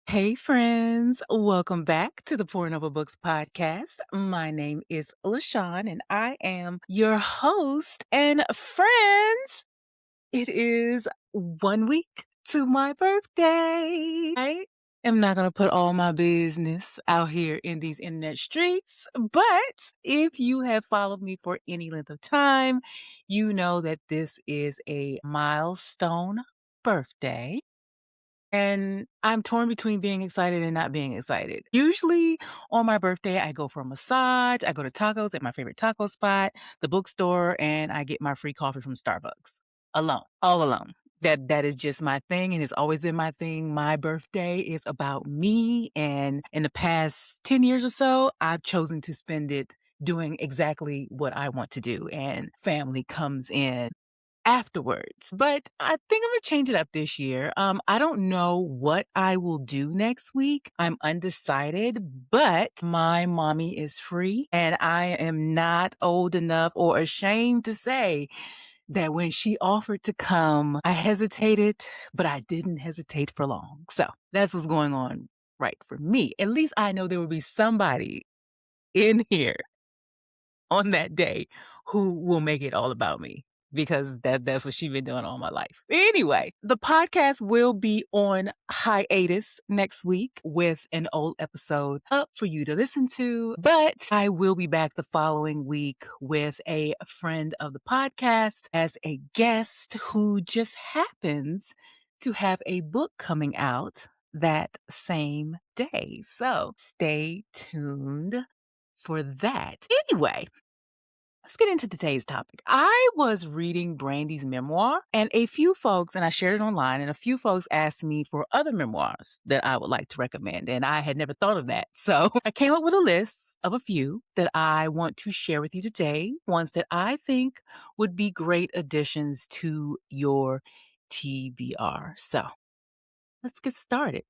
Hey, friends. Welcome back to the Pouring Over Books podcast. My name is LaShawn, and I am your host. And friends, it is 1 week to my birthday. I am not going to put all my business out here in these internet streets, but if you have followed me for any length of time, you know that this is a milestone birthday. And I'm torn between being excited and not being excited. Usually on my birthday, I go for a massage, I go to tacos at my favorite taco spot, the bookstore, and I get my free coffee from Starbucks. Alone, all alone. That is just my thing and it's always been my thing. My birthday is about me. And in the past 10 years or so, I've chosen to spend it doing exactly what I want to do. And family comes in afterwards. But I think I'm gonna change it up this year. I don't know what I will do next week. I'm undecided, but my mommy is free and I am not old enough or ashamed to say that when she offered to come, I hesitated, but I didn't hesitate for long. So that's what's going on right for me. At least I know there will be somebody in here on that day who will make it all about me because that's what she's been doing all my life. Anyway, the podcast will be on hiatus next week with an old episode up for you to listen to, but I will be back the following week with a friend of the podcast as a guest who just happens to have a book coming out that same day. So stay tuned for that. Anyway, let's get into today's topic. I was reading Brandy's memoir, and a few folks, and I shared it online, and a few folks asked me for other memoirs that I would like to recommend, and I had never thought of that. So I came up with a list of a few that I want to share with you today, ones that I think would be great additions to your TBR. So let's get started.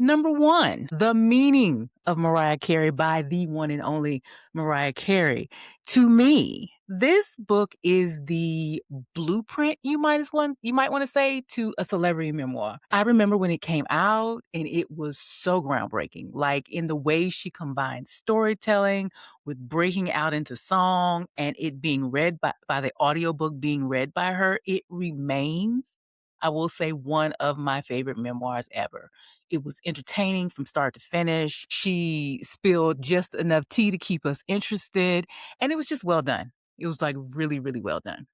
Number one, The Meaning of Mariah Carey by the one and only Mariah Carey. To me, this book is the blueprint you might want to say to a celebrity memoir. I remember when it came out and it was so groundbreaking, like in the way she combined storytelling with breaking out into song and it being read by the audiobook being read by her. It remains, I will say, one of my favorite memoirs ever. It was entertaining from start to finish. She spilled just enough tea to keep us interested, and it was just well done. It was like really, really well done.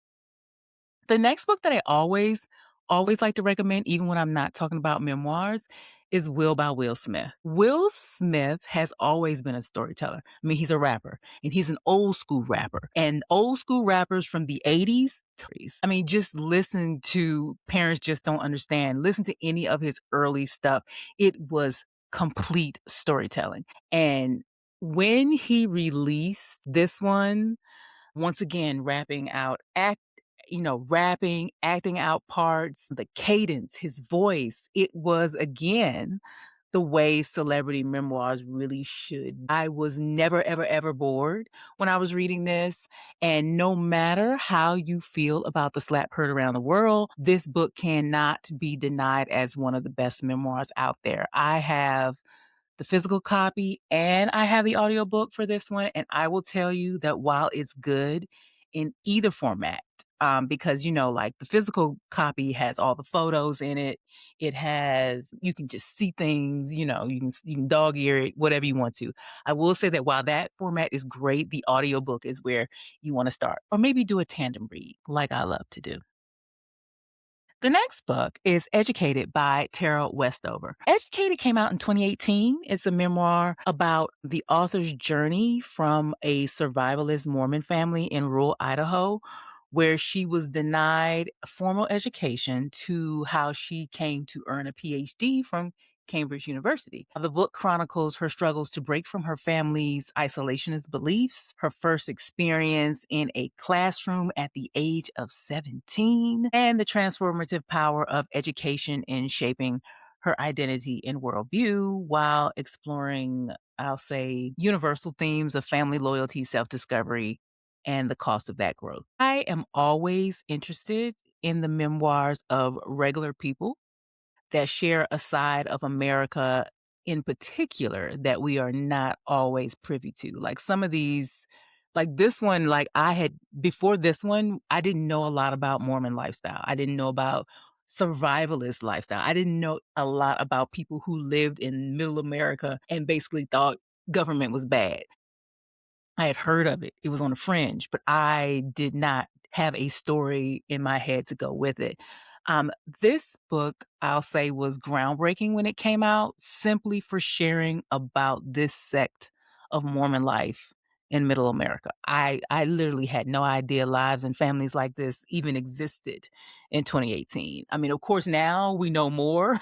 The next book that I always like to recommend, even when I'm not talking about memoirs, is Will by Will Smith. Will Smith has always been a storyteller. I mean, he's a rapper and he's an old school rapper. And old school rappers from the 80s, I mean, just listen to Parents Just Don't Understand. Listen to any of his early stuff. It was complete storytelling. And when he released this one, once again, rapping, acting out parts, the cadence, his voice. It was again the way celebrity memoirs really should. I was never, ever, ever bored when I was reading this. And no matter how you feel about the slap heard around the world, this book cannot be denied as one of the best memoirs out there. I have the physical copy and I have the audiobook for this one. And I will tell you that while it's good in either format, because like the physical copy has all the photos in it. It has, you can just see things, you can dog ear it, whatever you want to. I will say that while that format is great, the audiobook is where you want to start, or maybe do a tandem read like I love to do. The next book is Educated by Tara Westover. Educated came out in 2018. It's a memoir about the author's journey from a survivalist Mormon family in rural Idaho, where she was denied formal education, to how she came to earn a PhD from Cambridge University. The book chronicles her struggles to break from her family's isolationist beliefs, her first experience in a classroom at the age of 17, and the transformative power of education in shaping her identity and worldview while exploring, I'll say, universal themes of family loyalty, self-discovery, and the cost of that growth. I am always interested in the memoirs of regular people that share a side of America in particular that we are not always privy to. Like some of these, like this one, like I had before this one, I didn't know a lot about Mormon lifestyle. I didn't know about survivalist lifestyle. I didn't know a lot about people who lived in middle America and basically thought government was bad. I had heard of it. It was on the fringe, but I did not have a story in my head to go with it. This book, I'll say, was groundbreaking when it came out, simply for sharing about this sect of Mormon life in Middle America. I literally had no idea lives and families like this even existed in 2018. I mean, of course, now we know more.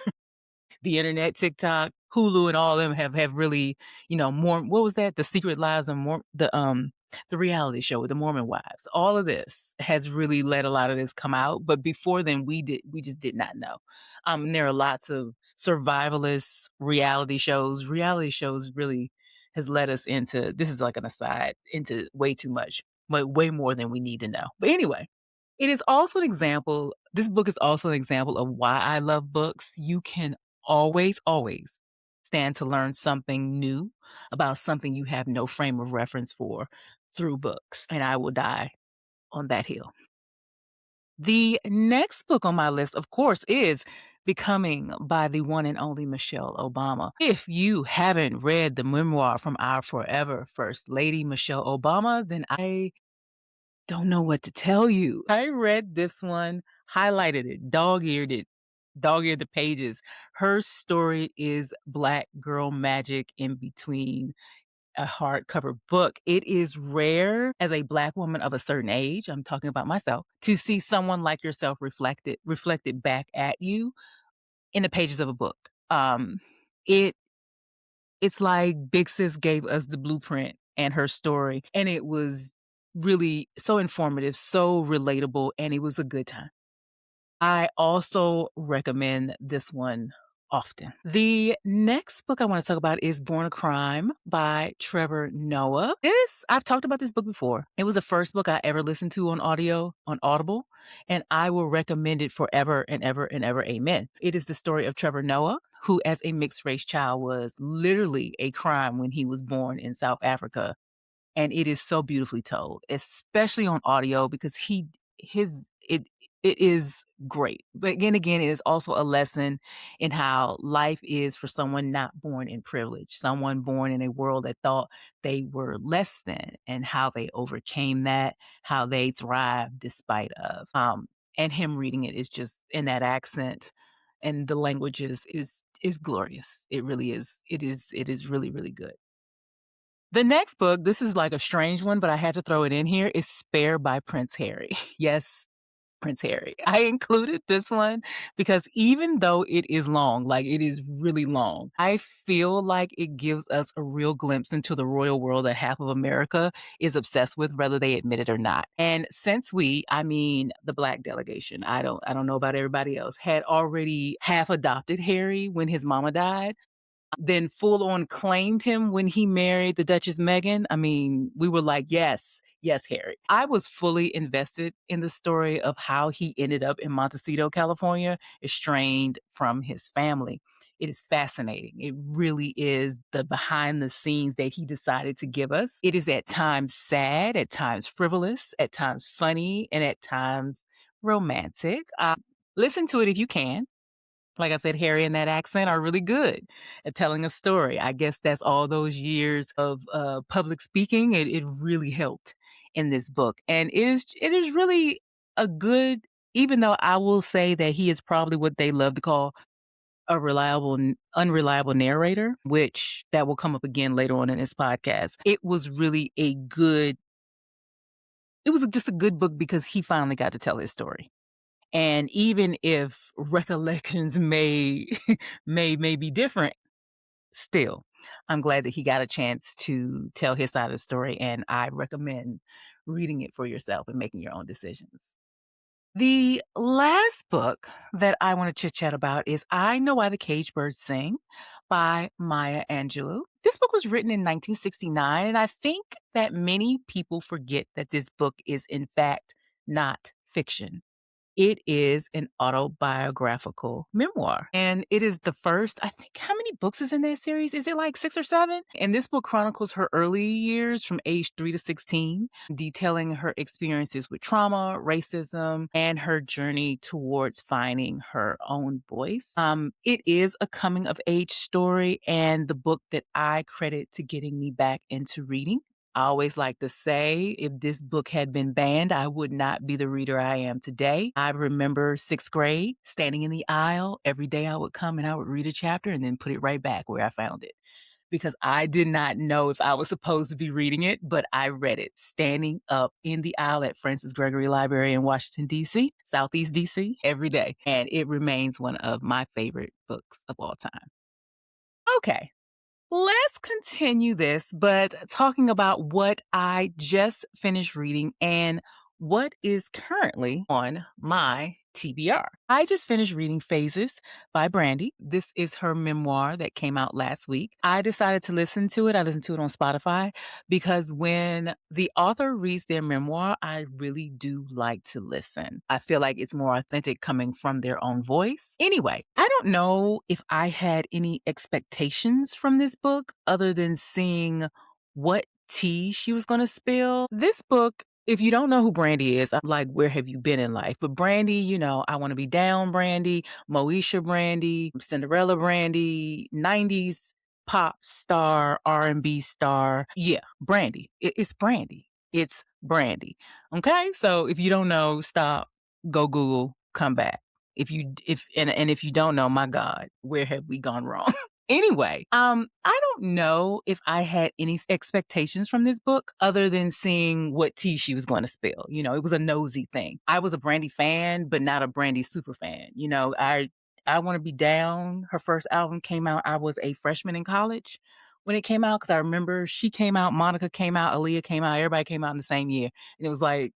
The internet, TikTok, Hulu, and all of them have really, more. What was that? The Secret Lives of the reality show with the Mormon wives. All of this has really let a lot of this come out. But before then, we just did not know. And there are lots of survivalist reality shows. Reality shows really has led us into, this is like an aside, into way too much, way more than we need to know. But anyway, it is also an example this book is also an example of why I love books. You can always, always stand to learn something new about something you have no frame of reference for through books, and I will die on that hill. The next book on my list, of course, is Becoming by the one and only Michelle Obama. If you haven't read the memoir from our forever First Lady, Michelle Obama, then I don't know what to tell you. I read this one, highlighted it, dog-eared the pages. Her story is Black girl magic in between a hardcover book. It is rare as a Black woman of a certain age, I'm talking about myself, to see someone like yourself reflected back at you in the pages of a book. It it's like Big Sis gave us the blueprint and her story, and it was really so informative, so relatable, and it was a good time. I also recommend this one often. The next book I want to talk about is Born a Crime by Trevor Noah. I've talked about this book before. It was the first book I ever listened to on audio on Audible, and I will recommend it forever and ever and ever. Amen. It is the story of Trevor Noah, who as a mixed race child was literally a crime when he was born in South Africa, and it is so beautifully told, especially on audio because it is great. But again, it is also a lesson in how life is for someone not born in privilege, someone born in a world that thought they were less than, and how they overcame that, how they thrived despite of. And him reading it is just in that accent, and the language is glorious. It really is. It is really, really good. The next book, this is like a strange one, but I had to throw it in here, is Spare by Prince Harry. Yes, Prince Harry. I included this one because even though it is long, like it is really long, I feel like it gives us a real glimpse into the royal world that half of America is obsessed with, whether they admit it or not. And since I mean the Black delegation, I don't know about everybody else, had already half adopted Harry when his mama died, then full on claimed him when he married the Duchess Meghan. I mean, we were like, yes, yes, Harry. I was fully invested in the story of how he ended up in Montecito, California, estranged from his family. It is fascinating. It really is the behind the scenes that he decided to give us. It is at times sad, at times frivolous, at times funny, and at times romantic. Listen to it if you can. Like I said, Harry and that accent are really good at telling a story. I guess that's all those years of public speaking. It really helped in this book. And it is really a good, even though I will say that he is probably what they love to call a unreliable narrator, which that will come up again later on in this podcast. It was just a good book because he finally got to tell his story. And even if recollections may may be different, still, I'm glad that he got a chance to tell his side of the story, and I recommend reading it for yourself and making your own decisions. The last book that I want to chit chat about is I Know Why the Caged Birds Sing by Maya Angelou. This book was written in 1969, and I think that many people forget that this book is, in fact, not fiction. It is an autobiographical memoir, and it is the first, I think, how many books is in that series? Is it like 6 or 7? And this book chronicles her early years from age 3 to 16, detailing her experiences with trauma, racism, and her journey towards finding her own voice. It is a coming of age story and the book that I credit to getting me back into reading. I always like to say, if this book had been banned, I would not be the reader I am today. I remember 6th grade, standing in the aisle. Every day I would come and I would read a chapter and then put it right back where I found it because I did not know if I was supposed to be reading it, but I read it standing up in the aisle at Francis Gregory Library in Washington, D.C., Southeast D.C., every day. And it remains one of my favorite books of all time. Okay. Let's continue this, but talking about what I just finished reading and what is currently on my TBR. I just finished reading Phases by Brandy. This is her memoir that came out last week. I decided to listen to it. I listened to it on Spotify because when the author reads their memoir, I really do like to listen. I feel like it's more authentic coming from their own voice. Anyway, I don't know if I had any expectations from this book other than seeing what tea she was going to spill. This book, if you don't know who Brandy is, I'm like, where have you been in life? But Brandy, I Want to Be Down Brandy, Moesha Brandy, Cinderella Brandy, 90s pop star, R&B star. Yeah, Brandy. It's Brandy. It's Brandy. Okay? So if you don't know, stop, go Google, come back. If you don't know, my God, where have we gone wrong? Anyway, I don't know if I had any expectations from this book other than seeing what tea she was going to spill. It was a nosy thing. I was a Brandy fan, but not a Brandy super fan. I Want to Be Down. Her first album came out. I was a freshman in college when it came out because I remember she came out, Monica came out, Aaliyah came out, everybody came out in the same year, and it was like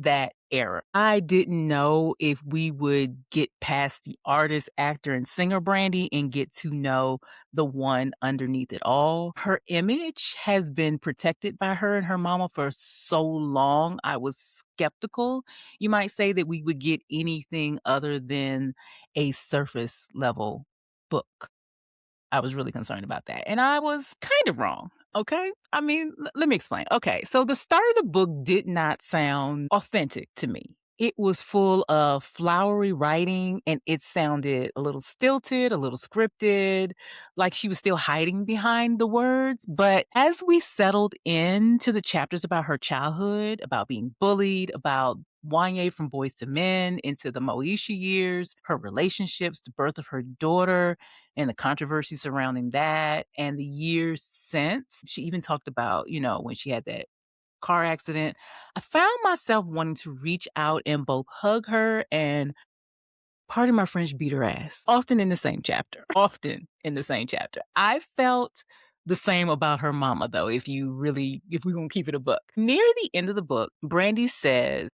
that era. I didn't know if we would get past the artist, actor, and singer Brandy and get to know the one underneath it all. Her image has been protected by her and her mama for so long. I was skeptical, you might say, that we would get anything other than a surface level book. I was really concerned about that. And I was kind of wrong. Okay. I mean, let me explain. Okay. So the start of the book did not sound authentic to me. It was full of flowery writing and it sounded a little stilted, a little scripted, like she was still hiding behind the words. But as we settled into the chapters about her childhood, about being bullied, about Wanye from Boys to Men, into the Moesha years, her relationships, the birth of her daughter, and the controversy surrounding that, and the years since. She even talked about, when she had that car accident. I found myself wanting to reach out and both hug her and, pardon my French, beat her ass. Often in the same chapter. Often in the same chapter. I felt the same about her mama, though, if we're going to keep it a buck. Near the end of the book, Brandy says,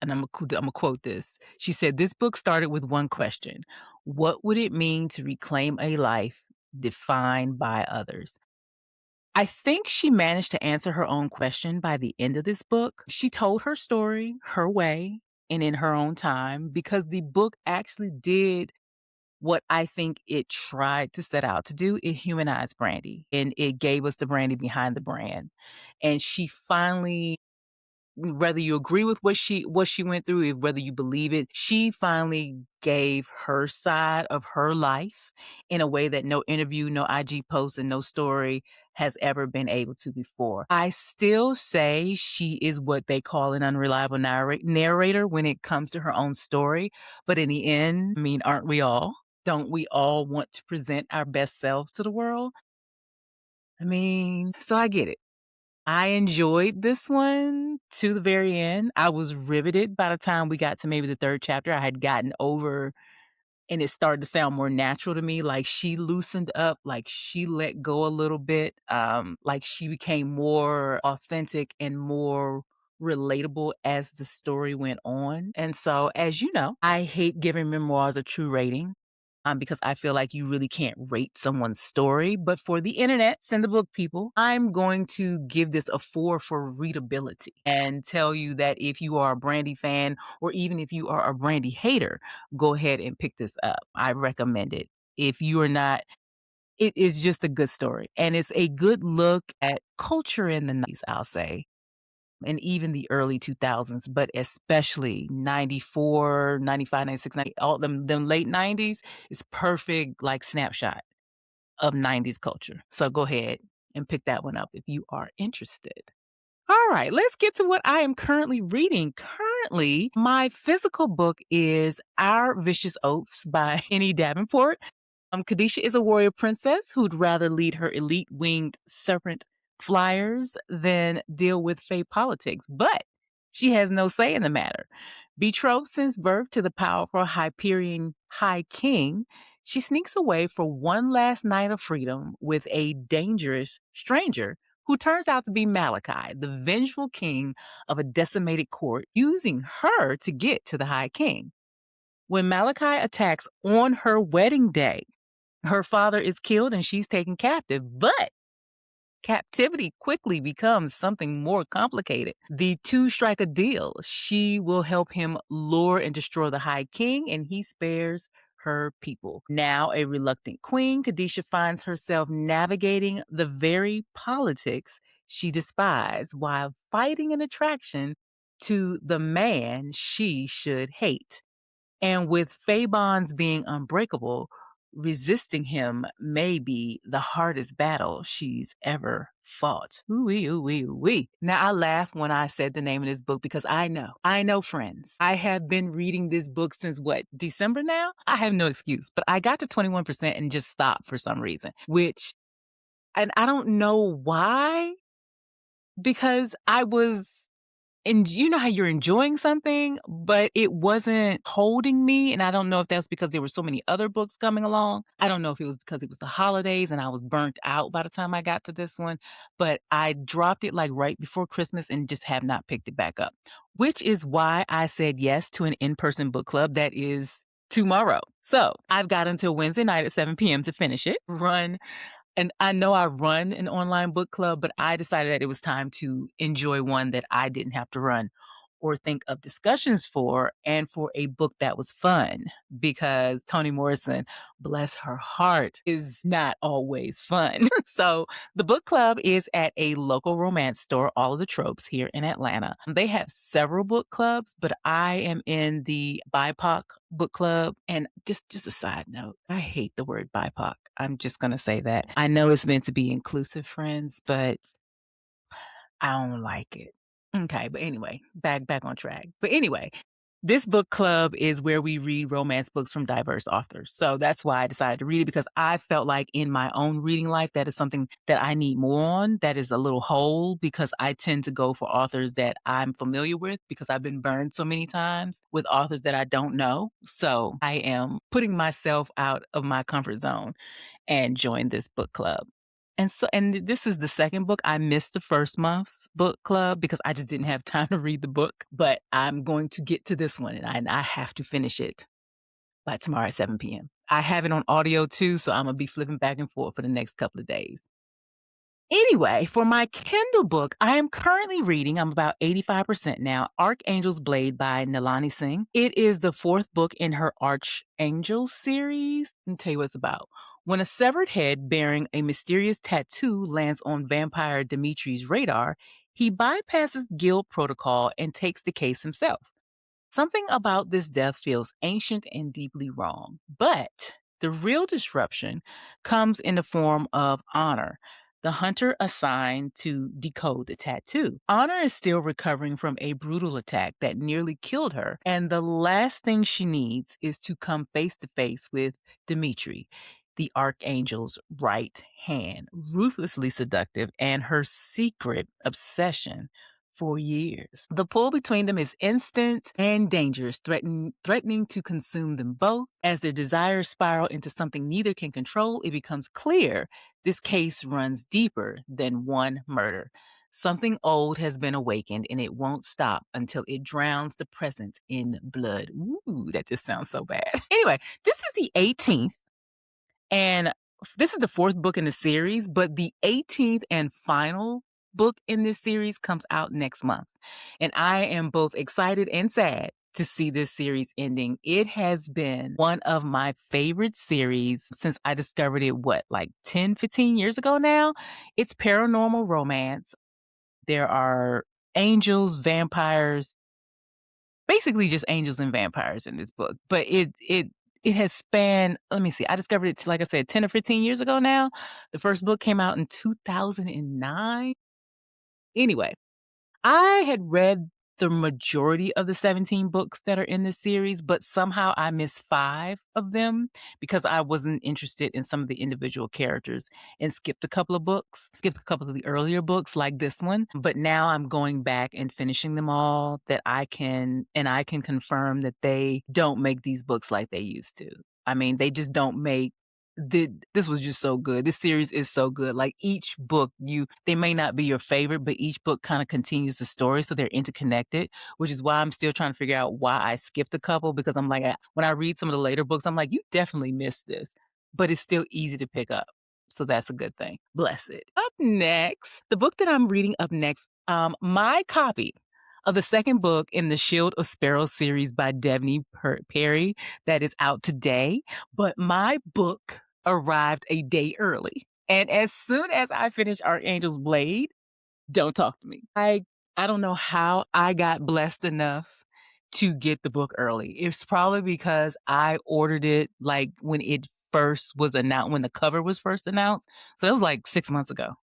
and I'm gonna quote this. She said, "This book started with one question: what would it mean to reclaim a life defined by others?" I think she managed to answer her own question by the end of this book. She told her story her way and in her own time because the book actually did what I think it tried to set out to do. It humanized Brandy and it gave us the Brandy behind the brand. And she finally, whether you agree with what she went through, whether you believe it, she finally gave her side of her life in a way that no interview, no IG post, and no story has ever been able to before. I still say she is what they call an unreliable narrator when it comes to her own story. But in the end, I mean, aren't we all? Don't we all want to present our best selves to the world? I mean, so I get it. I enjoyed this one to the very end. I was riveted by the time we got to maybe the 3rd chapter. I had gotten over and it started to sound more natural to me. Like she loosened up, like she let go a little bit, like she became more authentic and more relatable as the story went on. And so, as you know, I hate giving memoirs a true rating. because I feel like you really can't rate someone's story. But for the internets and the book people, I'm going to give this a 4 for readability and tell you that if you are a Brandy fan or even if you are a Brandy hater, go ahead and pick this up. I recommend it. If you are not, it is just a good story. And it's a good look at culture in the 90s, I'll say, and even the early 2000s, but especially 94, 95, 96, 90, all them late 90s is perfect like snapshot of 90s culture. So go ahead and pick that one up if you are interested. All right, let's get to what I am currently reading. Currently, my physical book is Our Vicious Oaths by Henny Davenport. Kadisha is a warrior princess who'd rather lead her elite winged serpent flyers than deal with Fae politics, but she has no say in the matter. Betrothed since birth to the powerful Hyperion High King, she sneaks away for one last night of freedom with a dangerous stranger who turns out to be Malachi, the vengeful king of a decimated court, using her to get to the High King. When Malachi attacks on her wedding day, her father is killed and she's taken captive, but captivity quickly becomes something more complicated. The two strike a deal. She will help him lure and destroy the High King, and he spares her people. Now a reluctant queen, Kadisha finds herself navigating the very politics she despised while fighting an attraction to the man she should hate. And with Fabon's being unbreakable, resisting him may be the hardest battle she's ever fought. Ooh-wee, ooh-wee, ooh-wee. Now, I laugh when I said the name of this book because I know, friends. I have been reading this book since what, December now? I have no excuse, but I got to 21% and just stopped for some reason, and I don't know why, because I was, and you know how you're enjoying something, but it wasn't holding me. And I don't know if that's because there were so many other books coming along. I don't know if it was because it was the holidays and I was burnt out by the time I got to this one, but I dropped it like right before Christmas and just have not picked it back up, which is why I said yes to an in-person book club that is tomorrow. So I've got until Wednesday night at 7 p.m. to finish it, and I know I run an online book club, but I decided that it was time to enjoy one that I didn't have to run or think of discussions for, and for a book that was fun, because Toni Morrison, bless her heart, is not always fun. So the book club is at a local romance store, All of the Tropes, here in Atlanta. They have several book clubs, but I am in the BIPOC book club. And just a side note, I hate the word BIPOC. I'm just going to say that. I know it's meant to be inclusive, friends, but I don't like it. Okay, but anyway, back on track. But anyway, this book club is where we read romance books from diverse authors. So that's why I decided to read it, because I felt like in my own reading life, that is something that I need more on. That is a little hole, because I tend to go for authors that I'm familiar with, because I've been burned so many times with authors that I don't know. So I am putting myself out of my comfort zone and join this book club. And this is the second book. I missed the first month's book club because I just didn't have time to read the book, but I'm going to get to this one, and I have to finish it by tomorrow at 7 p.m. I have it on audio too, so I'm going to be flipping back and forth for the next couple of days. Anyway, for my Kindle book, I am currently reading, I'm about 85% now, Archangels Blade by Nalini Singh. It is the fourth book in her Archangels series. Let me tell you what it's about. When a severed head bearing a mysterious tattoo lands on vampire Dimitri's radar, he bypasses guild protocol and takes the case himself. Something about this death feels ancient and deeply wrong, but the real disruption comes in the form of Honor, the hunter assigned to decode the tattoo. Honor is still recovering from a brutal attack that nearly killed her, and the last thing she needs is to come face to face with Dimitri, the Archangel's right hand, ruthlessly seductive, and her secret obsession for years. The pull between them is instant and dangerous, threatening to consume them both. As their desires spiral into something neither can control, it becomes clear this case runs deeper than one murder. Something old has been awakened, and it won't stop until it drowns the present in blood. Ooh, that just sounds so bad. Anyway, this is the 18th, and this is the fourth book in the series, but the 18th and final book in this series comes out next month. And I am both excited and sad to see this series ending. It has been one of my favorite series since I discovered it, like 10, 15 years ago now? It's paranormal romance. There are angels, vampires, basically just angels and vampires in this book. But it has spanned, let me see, I discovered it, like I said, 10 or 15 years ago now. The first book came out in 2009. Anyway, I had read the majority of the 17 books that are in this series, but somehow I missed 5 of them because I wasn't interested in some of the individual characters and skipped a couple of books, skipped a couple of the earlier books like this one. But now I'm going back and finishing them all I can confirm that they don't make these books like they used to. I mean, they just don't make this was just so good. This series is so good. Like each book, they may not be your favorite, but each book kind of continues the story, so they're interconnected. Which is why I'm still trying to figure out why I skipped a couple. Because I'm like, when I read some of the later books, I'm like, you definitely missed this, but it's still easy to pick up. So that's a good thing. Bless it. Up next, the book that I'm reading up next, my copy of the second book in the Shield of Sparrows series by Devny Perry that is out today. But my book arrived a day early. And as soon as I finished Archangels Blade, don't talk to me. I don't know how I got blessed enough to get the book early. It's probably because I ordered it like when it first was announced, when the cover was first announced. So that was like 6 months ago,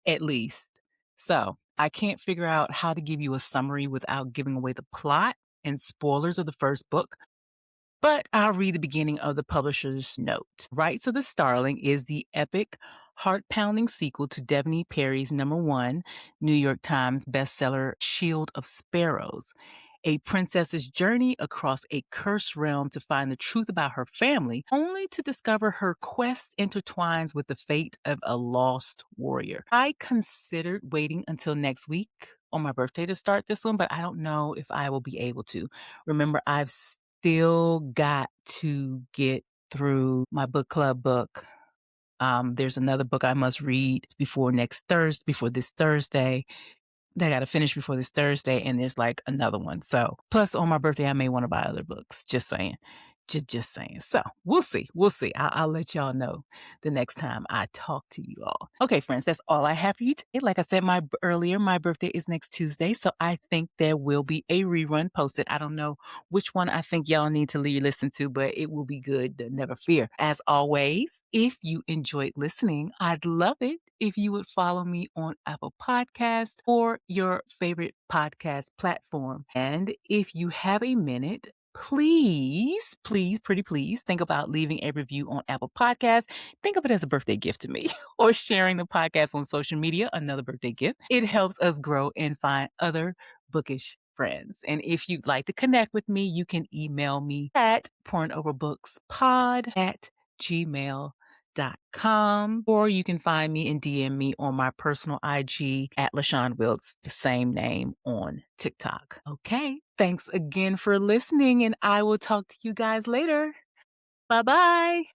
at least. So I can't figure out how to give you a summary without giving away the plot and spoilers of the first book. But I'll read the beginning of the publisher's note. Rites of the Starling is the epic, heart-pounding sequel to Devny Perry's #1 New York Times bestseller, Shield of Sparrows. A princess's journey across a cursed realm to find the truth about her family, only to discover her quest intertwines with the fate of a lost warrior. I considered waiting until next week on my birthday to start this one, but I don't know if I will be able to. Remember, I've still got to get through my book club book. There's another book I must read before this Thursday. That I got to finish before this Thursday, and there's like another one. So, plus on my birthday, I may want to buy other books. Just saying. Just saying. So we'll see. We'll see. I'll let y'all know the next time I talk to you all. Okay, friends, that's all I have for you today. Like I said my birthday is next Tuesday, so I think there will be a rerun posted. I don't know which one I think y'all need to listen to, but it will be good. Never fear. As always, if you enjoyed listening, I'd love it if you would follow me on Apple Podcasts or your favorite podcast platform. And if you have a minute, please, pretty please, think about leaving a review on Apple Podcasts. Think of it as a birthday gift to me, or sharing the podcast on social media, another birthday gift. It helps us grow and find other bookish friends. And if you'd like to connect with me, you can email me at pornoverbookspod@gmail.com, or you can find me and DM me on my personal IG at LaShawn Wilkes, the same name on TikTok. Okay, thanks again for listening, and I will talk to you guys later. Bye-bye.